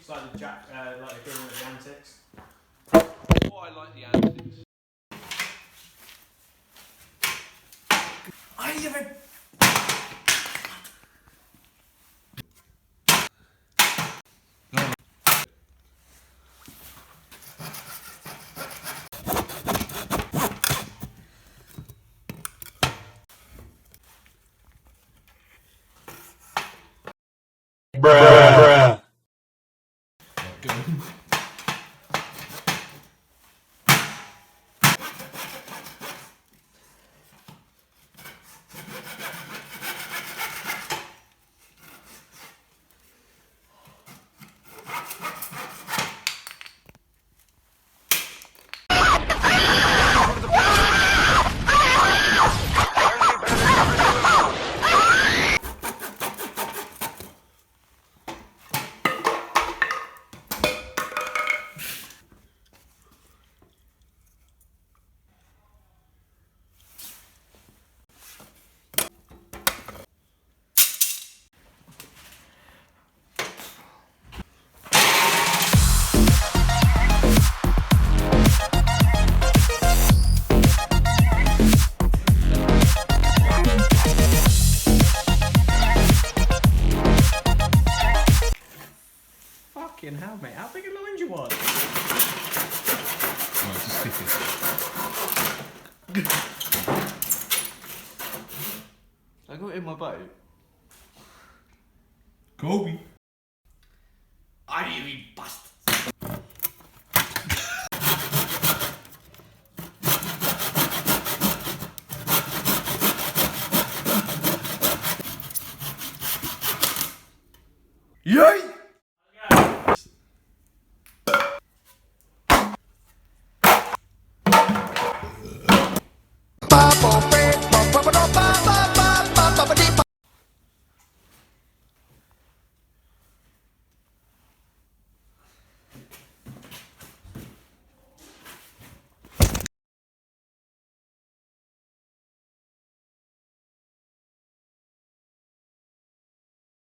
It's like the equivalent of the antics. Oh, I like the antics. I even. Bruh. Fucking hell, mate. How big a lounge you want? Oh, it's a sticky. I got it in my boat. Kobe. I you bastard.